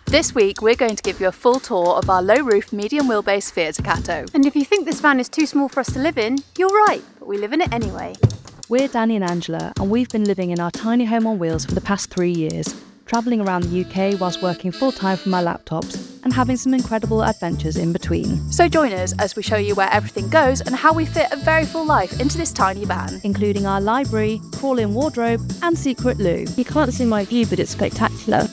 This week we're going to give you a full tour of our low roof medium wheelbase Fiat Ducato. And if you think this van is too small for us to live in, you're right, but we live in it anyway. We're Danny and Angela, and we've been living in our tiny home on wheels for the past 3 years, travelling around the UK whilst working full-time from our laptops and having some incredible adventures in between. So join us as we show you where everything goes and how we fit a very full life into this tiny van. Including our library, crawl-in wardrobe and secret loo. You can't see my view, but it's spectacular.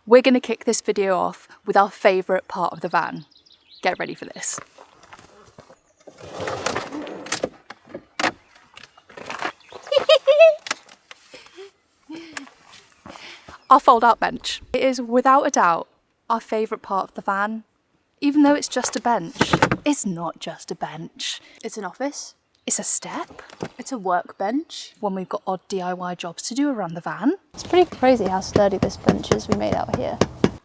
We're going to kick this video off with our favourite part of the van. Get ready for this. Our fold-out bench. It is without a doubt our favourite part of the van. Even though it's just a bench, it's not just a bench. It's an office. It's a step. It's a workbench. When we've got odd DIY jobs to do around the van. It's pretty crazy how sturdy this bench is we made out here.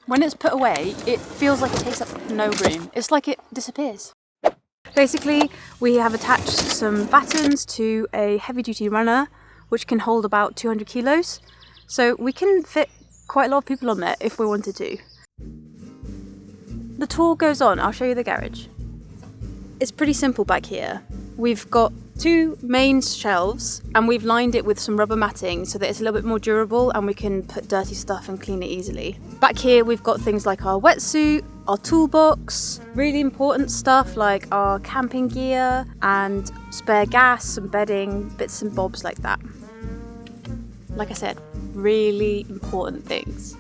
When it's put away, it feels like it takes up no room. It's like it disappears. Basically, we have attached some battens to a heavy-duty runner, which can hold about 200 kilos. So we can fit quite a lot of people on there if we wanted to. The tour goes on. I'll show you the garage. It's pretty simple back here. We've got 2 main shelves and we've lined it with some rubber matting so that it's a little bit more durable and we can put dirty stuff and clean it easily. Back here we've got things like our wetsuit, our toolbox, really important stuff like our camping gear and spare gas, some bedding, bits and bobs like that. Like I said, really important things.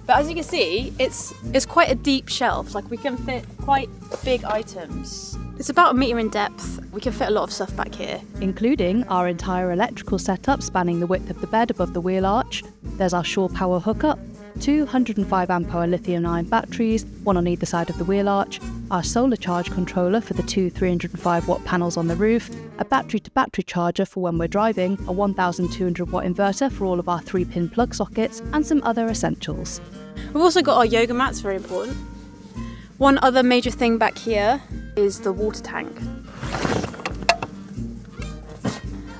But as you can see, it's quite a deep shelf, like we can fit quite big items. It's about 1 metre in depth. We can fit a lot of stuff back here. Including our entire electrical setup spanning the width of the bed above the wheel arch. There's our shore power hookup, 2 105 amp hour lithium-ion batteries, one on either side of the wheel arch, our solar charge controller for the 2 305 watt panels on the roof, a battery-to-battery charger for when we're driving, a 1200 watt inverter for all of our 3-pin plug sockets, and some other essentials. We've also got our yoga mats, very important. One other major thing back here is the water tank.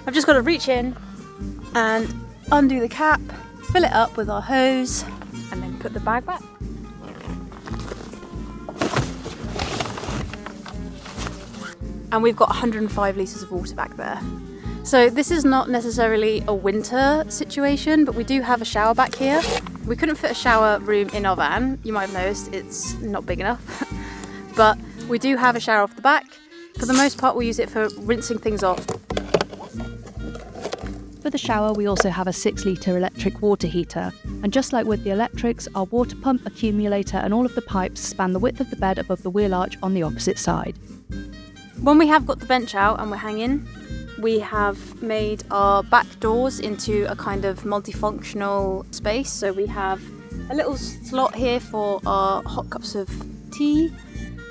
I've just got to reach in and undo the cap, fill it up with our hose, and then put the bag back. And we've got 105 litres of water back there. So this is not necessarily a winter situation, but we do have a shower back here. We couldn't fit a shower room in our van. You might have noticed it's not big enough. But we do have a shower off the back. For the most part, we use it for rinsing things off. For the shower, we also have a 6-litre electric water heater. And just like with the electrics, our water pump, accumulator and all of the pipes span the width of the bed above the wheel arch on the opposite side. When we have got the bench out and we're hanging, we have made our back doors into a kind of multifunctional space. So we have a little slot here for our hot cups of tea.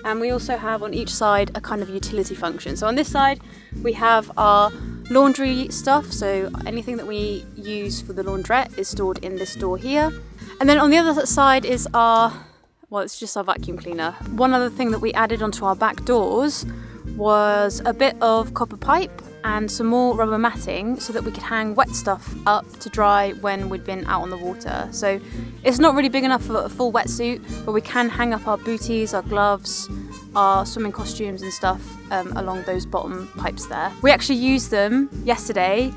And we also have on each side a kind of utility function. So on this side, we have our laundry stuff. So anything that we use for the laundrette is stored in this door here. And then on the other side is it's just our vacuum cleaner. One other thing that we added onto our back doors was a bit of copper pipe and some more rubber matting so that we could hang wet stuff up to dry when we'd been out on the water. So it's not really big enough for a full wetsuit, but we can hang up our booties, our gloves, our swimming costumes and stuff along those bottom pipes there. We actually used them yesterday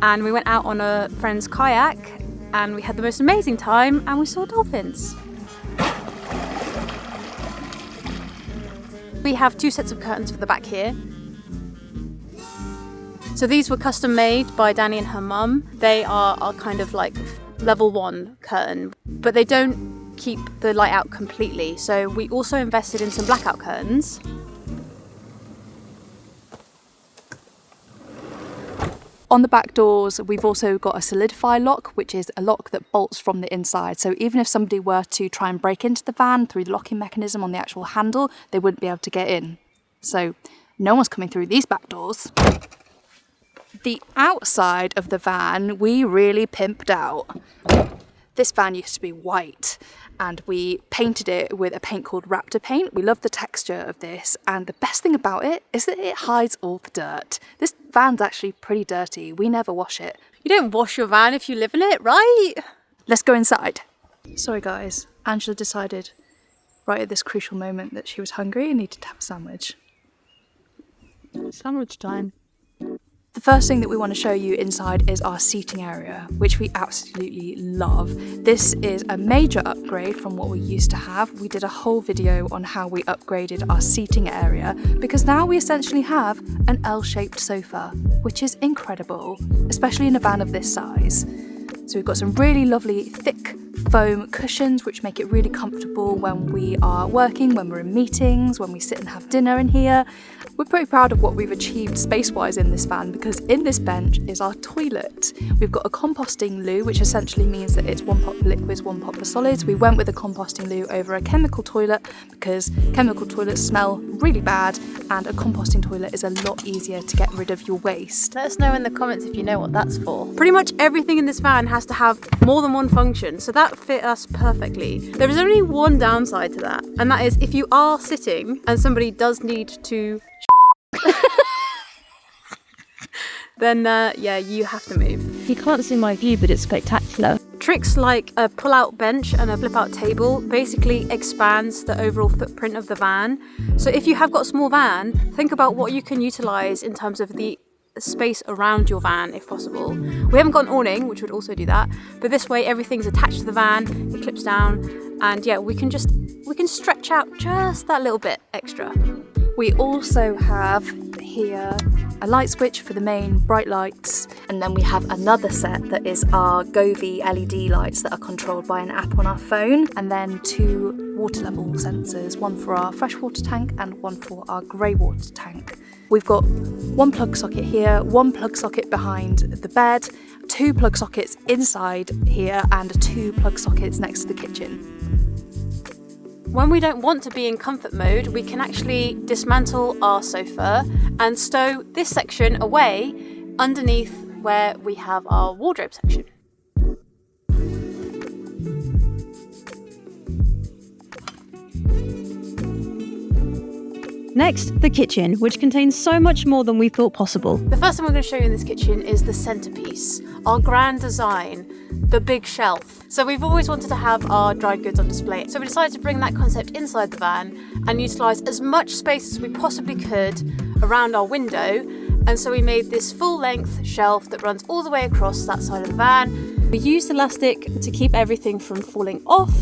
and we went out on a friend's kayak and we had the most amazing time and we saw dolphins. We have 2 sets of curtains for the back here. So these were custom made by Danny and her mum. They are kind of like level 1 curtain, but they don't keep the light out completely. So we also invested in some blackout curtains. On the back doors, we've also got a solidify lock, which is a lock that bolts from the inside. So even if somebody were to try and break into the van through the locking mechanism on the actual handle, they wouldn't be able to get in. So no one's coming through these back doors. The outside of the van, we really pimped out. This van used to be white and we painted it with a paint called Raptor Paint. We love the texture of this, and the best thing about it is that it hides all the dirt. This van's actually pretty dirty. We never wash it. You don't wash your van if you live in it, right? Let's go inside. Sorry guys, Angela decided right at this crucial moment that she was hungry and needed to have a sandwich. Sandwich time. The first thing that we want to show you inside is our seating area, which we absolutely love. This is a major upgrade from what we used to have. We did a whole video on how we upgraded our seating area because now we essentially have an L-shaped sofa, which is incredible, especially in a van of this size. So we've got some really lovely thick foam cushions which make it really comfortable when we are working, when we're in meetings, when we sit and have dinner in here. We're pretty proud of what we've achieved space-wise in this van because in this bench is our toilet. We've got a composting loo, which essentially means that it's one pot for liquids, one pot for solids. We went with a composting loo over a chemical toilet because chemical toilets smell really bad and a composting toilet is a lot easier to get rid of your waste. Let us know in the comments if you know what that's for. Pretty much everything in this van has to have more than one function, so that fit us perfectly. There is only one downside to that, and that is if you are sitting and somebody does need to then yeah, you have to move. You can't see my view, but it's spectacular. Tricks like a pull-out bench and a flip-out table basically expands the overall footprint of the van. So if you have got a small van, think about what you can utilise in terms of the space around your van if possible. We haven't got an awning, which would also do that, but this way everything's attached to the van, it clips down, and yeah, we can stretch out just that little bit extra. We also have here a light switch for the main bright lights, and then we have another set that is our Govee LED lights that are controlled by an app on our phone, and then 2 water level sensors, one for our freshwater tank and one for our grey water tank. We've got 1 plug socket here, 1 plug socket behind the bed, 2 plug sockets inside here, and 2 plug sockets next to the kitchen. When we don't want to be in comfort mode, we can actually dismantle our sofa and stow this section away underneath where we have our wardrobe section. Next, the kitchen, which contains so much more than we thought possible. The first thing we're going to show you in this kitchen is the centerpiece, our grand design, the big shelf. So we've always wanted to have our dry goods on display. So we decided to bring that concept inside the van and utilise as much space as we possibly could around our window. And so we made this full-length shelf that runs all the way across that side of the van. We used elastic to keep everything from falling off.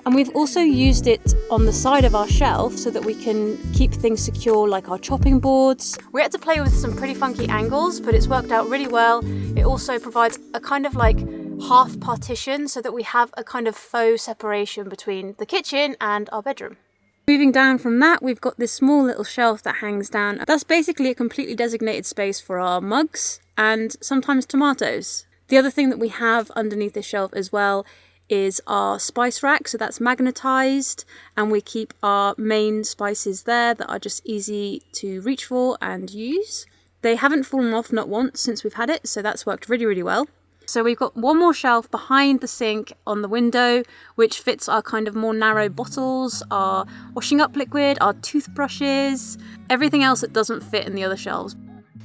And we've also used it on the side of our shelf so that we can keep things secure, like our chopping boards. We had to play with some pretty funky angles, but it's worked out really well. It also provides a kind of like half partition so that we have a kind of faux separation between the kitchen and our bedroom. Moving down from that, we've got this small little shelf that hangs down. That's basically a completely designated space for our mugs and sometimes tomatoes. The other thing that we have underneath this shelf as well is our spice rack, so that's magnetized, and we keep our main spices there that are just easy to reach for and use. They haven't fallen off not once since we've had it, so that's worked really, really well. So we've got one more shelf behind the sink on the window, which fits our kind of more narrow bottles, our washing up liquid, our toothbrushes, everything else that doesn't fit in the other shelves.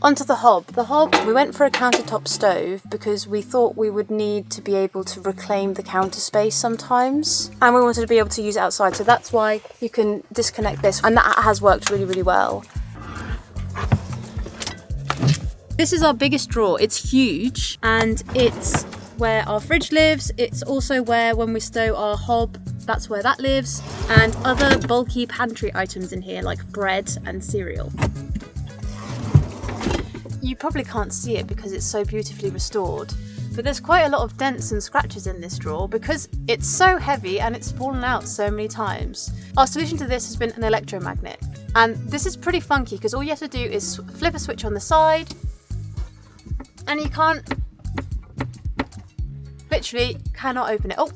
Onto the hob. The hob, we went for a countertop stove because we thought we would need to be able to reclaim the counter space sometimes. And we wanted to be able to use it outside, so that's why you can disconnect this, and that has worked really, really well. This is our biggest drawer. It's huge, and it's where our fridge lives. It's also where, when we stow our hob, that's where that lives, and other bulky pantry items in here like bread and cereal. You probably can't see it because it's so beautifully restored, but there's quite a lot of dents and scratches in this drawer because it's so heavy and it's fallen out so many times. Our solution to this has been an electromagnet, and this is pretty funky because all you have to do is flip a switch on the side and you literally cannot open it. Oh,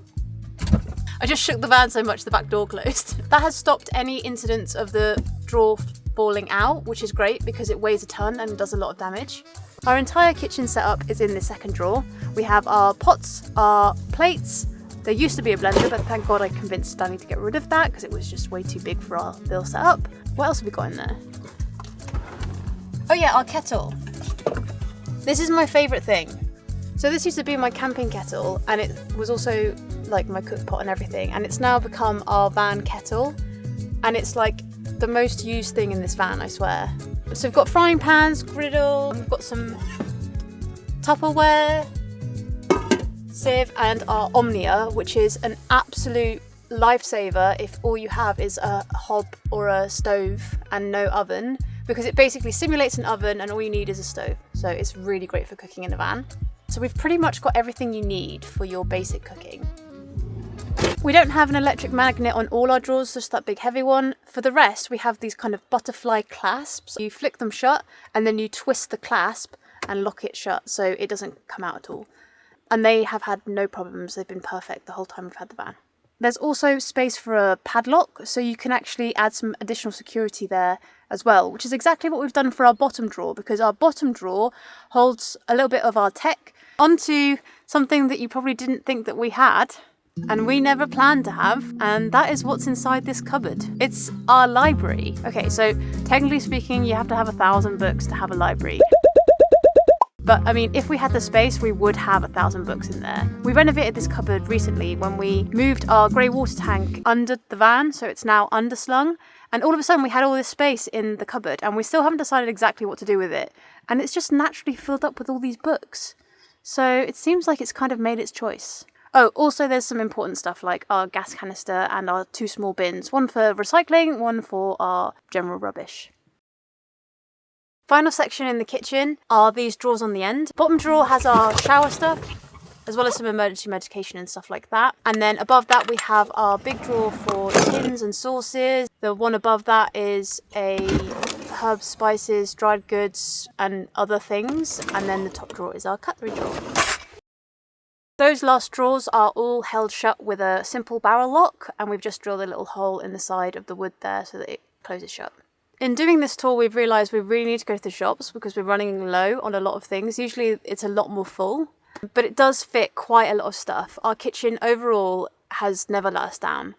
I just shook the van so much the back door closed. That has stopped any incidents of the drawer falling out, which is great because it weighs a ton and does a lot of damage. Our entire kitchen setup is in this second drawer. We have our pots, our plates, There used to be a blender, but thank God I convinced Danny to get rid of that because it was just way too big for our little setup. What else have we got in there? Oh yeah, our kettle. This is my favourite thing. So this used to be my camping kettle, and it was also like my cook pot and everything, and it's now become our van kettle, and it's like the most used thing in this van, I swear. So we've got frying pans, griddle, we've got some Tupperware, sieve, and our Omnia, which is an absolute lifesaver if all you have is a hob or a stove and no oven, because it basically simulates an oven and all you need is a stove. So it's really great for cooking in a van. So we've pretty much got everything you need for your basic cooking. We don't have an electric magnet on all our drawers, just that big heavy one. For the rest, we have these kind of butterfly clasps. You flick them shut and then you twist the clasp and lock it shut so it doesn't come out at all. And they have had no problems. They've been perfect the whole time we've had the van. There's also space for a padlock, so you can actually add some additional security there as well, which is exactly what we've done for our bottom drawer, because our bottom drawer holds a little bit of our tech onto something that you probably didn't think that we had, and we never planned to have, and that is what's inside this cupboard. It's our library. Okay, so technically speaking, you have to have 1,000 books to have a library. But I mean, if we had the space, we would have 1,000 books in there. We renovated this cupboard recently when we moved our grey water tank under the van, so it's now underslung. And all of a sudden we had all this space in the cupboard, and we still haven't decided exactly what to do with it. And it's just naturally filled up with all these books. So it seems like it's kind of made its choice. Oh, also there's some important stuff like our gas canister and our 2 small bins. One for recycling, one for our general rubbish. Final section in the kitchen are these drawers on the end. Bottom drawer has our shower stuff, as well as some emergency medication and stuff like that. And then above that we have our big drawer for tins and sauces. The one above that is a herbs, spices, dried goods and other things. And then the top drawer is our cutlery drawer. Those last drawers are all held shut with a simple barrel lock, and we've just drilled a little hole in the side of the wood there so that it closes shut. In doing this tour, we've realised we really need to go to the shops because we're running low on a lot of things. Usually it's a lot more full, but it does fit quite a lot of stuff. Our kitchen overall has never let us down.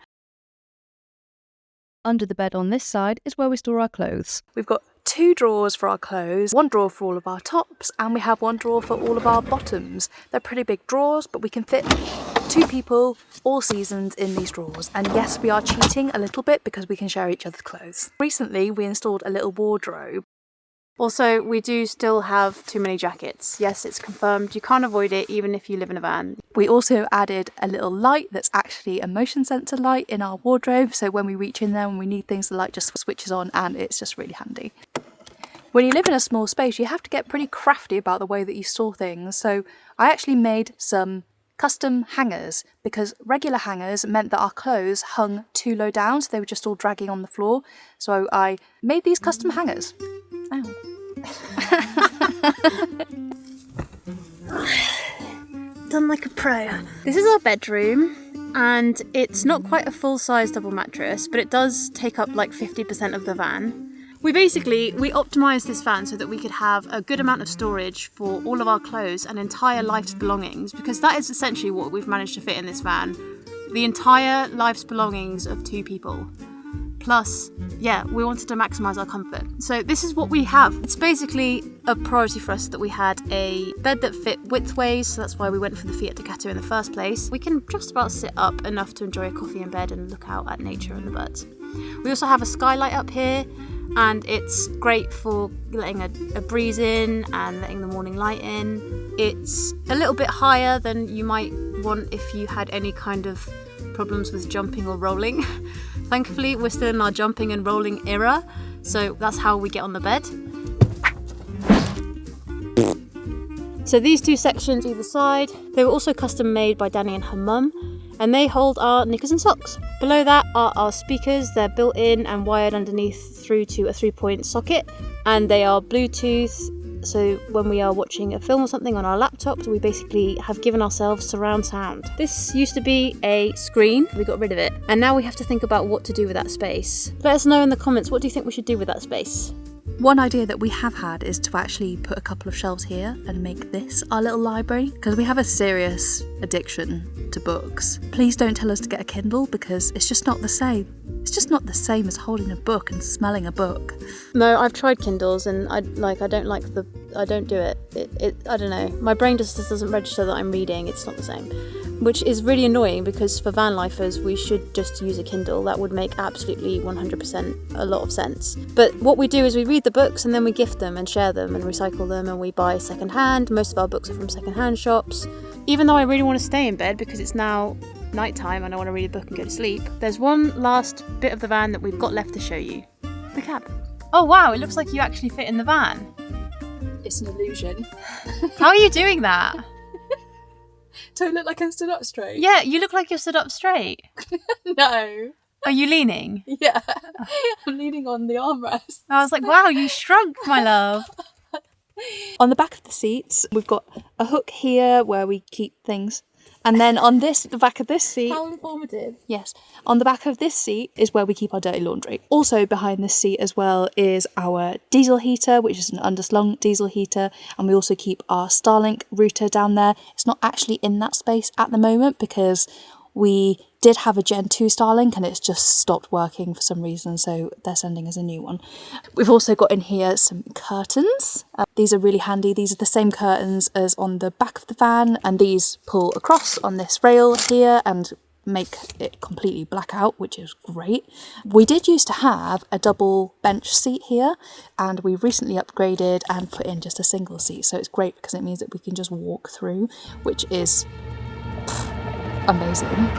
Under the bed on this side is where we store our clothes. We've got 2 drawers for our clothes, 1 drawer for all of our tops, and we have 1 drawer for all of our bottoms. They're pretty big drawers, but we can fit 2 people, all seasons, in these drawers. And yes, we are cheating a little bit because we can share each other's clothes. Recently, we installed a little wardrobe. Also, we do still have too many jackets. Yes, it's confirmed. You can't avoid it even if you live in a van. We also added a little light that's actually a motion sensor light in our wardrobe, so when we reach in there and we need things, the light just switches on and it's just really handy. When you live in a small space, you have to get pretty crafty about the way that you store things, so I actually made some custom hangers because regular hangers meant that our clothes hung too low down, so they were just all dragging on the floor. So I made these custom hangers. Ow. Done like a pro. This is our bedroom, and it's not quite a full-size double mattress, but it does take up like 50% of the van. We optimised this van so that we could have a good amount of storage for all of our clothes and entire life's belongings, because that is essentially what we've managed to fit in this van. The entire life's belongings of 2 people. Plus, yeah, we wanted to maximise our comfort. So this is what we have. It's basically a priority for us that we had a bed that fit widthways, so that's why we went for the Fiat Ducato in the first place. We can just about sit up enough to enjoy a coffee in bed and look out at nature and the birds. We also have a skylight up here, and it's great for letting a breeze in and letting the morning light in. It's a little bit higher than you might want if you had any kind of problems with jumping or rolling. Thankfully, we're still in our jumping and rolling era, so that's how we get on the bed. So these 2 sections either side, they were also custom made by Danny and her mum, and they hold our knickers and socks. Below that are our speakers. They're built in and wired underneath through to a 3-point socket, and they are Bluetooth. So when we are watching a film or something on our laptop, we basically have given ourselves surround sound. This used to be a screen, we got rid of it, and now we have to think about what to do with that space. Let us know in the comments, what do you think we should do with that space? One idea that we have had is to actually put a couple of shelves here and make this our little library, because we have a serious addiction to books. Please don't tell us to get a Kindle because it's just not the same. It's just not the same as holding a book and smelling a book. No, I've tried Kindles and I don't do it. I don't know. My brain just doesn't register that I'm reading. It's not the same. Which is really annoying because for van lifers, we should just use a Kindle. That would make absolutely 100% a lot of sense. But what we do is we read the books and then we gift them and share them and recycle them, and we buy secondhand. Most of our books are from secondhand shops. Even though I really want to stay in bed because it's now nighttime and I want to read a book and go to sleep, there's one last bit of the van that we've got left to show you. The cab. Oh wow, it looks like you actually fit in the van. It's an illusion. How are you doing that? Don't look like I'm stood up straight. Yeah, you look like you're stood up straight. No. Are you leaning? Yeah. I'm leaning on the armrest. I was like, wow, you shrunk, my love. On the back of the seats, we've got a hook here where we keep things. And then on the back of this seat... How informative. Yes. On the back of this seat is where we keep our dirty laundry. Also behind this seat as well is our diesel heater, which is an underslung diesel heater. And we also keep our Starlink router down there. It's not actually in that space at the moment because we did have a Gen 2 Starlink and it's just stopped working for some reason, so they're sending us a new one. We've also got in here some curtains. These are really handy. These are the same curtains as on the back of the van, and these pull across on this rail here and make it completely black out, which is great. We did used to have a double bench seat here, and we recently upgraded and put in just a single seat, so it's great because it means that we can just walk through, which is amazing.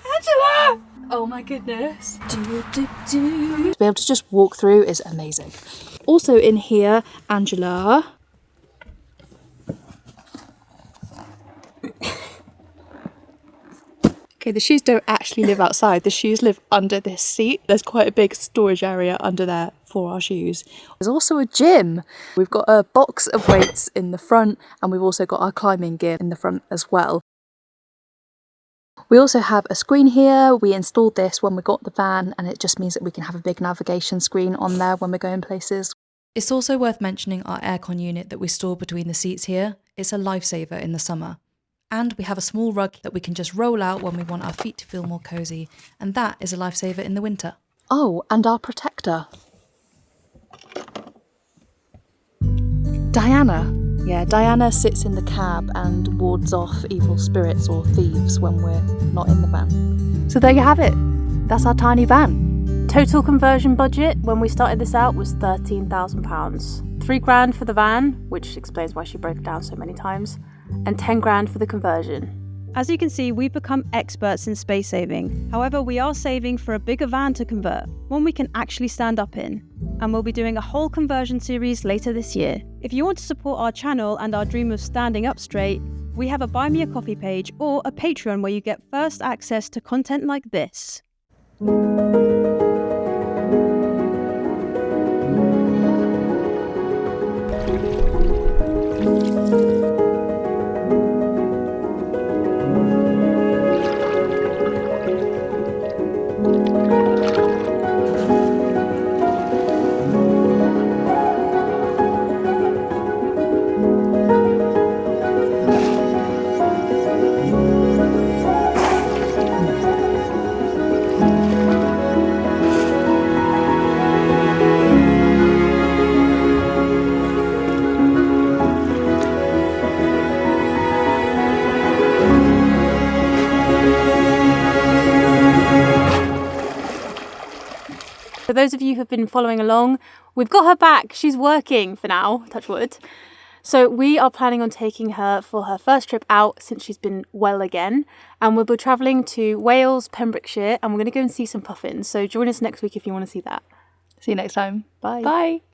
Angela! Oh my goodness. To be able to just walk through is amazing. Also in here, Angela. Okay, the shoes don't actually live outside. The shoes live under this seat. There's quite a big storage area under there for our shoes. There's also a gym. We've got a box of weights in the front, and we've also got our climbing gear in the front as well. We also have a screen here. We installed this when we got the van, and it just means that we can have a big navigation screen on there when we're going places. It's also worth mentioning our aircon unit that we store between the seats here. It's a lifesaver in the summer. And we have a small rug that we can just roll out when we want our feet to feel more cosy, and that is a lifesaver in the winter. Oh, and our protector. Diana. Yeah, Diana sits in the cab and wards off evil spirits or thieves when we're not in the van. So there you have it. That's our tiny van. Total conversion budget when we started this out was £13,000. £3,000 for the van, which explains why she broke it down so many times, and £10,000 for the conversion. As you can see, we've become experts in space saving. However, we are saving for a bigger van to convert, one we can actually stand up in. And we'll be doing a whole conversion series later this year. If you want to support our channel and our dream of standing up straight, we have a Buy Me a Coffee page or a Patreon where you get first access to content like this. For those of you who've been following along, we've got her back. She's working for now, touch wood. So we are planning on taking her for her first trip out since she's been well again. And we'll be travelling to Wales, Pembrokeshire, and we're going to go and see some puffins. So join us next week if you want to see that. See you next time. Bye. Bye.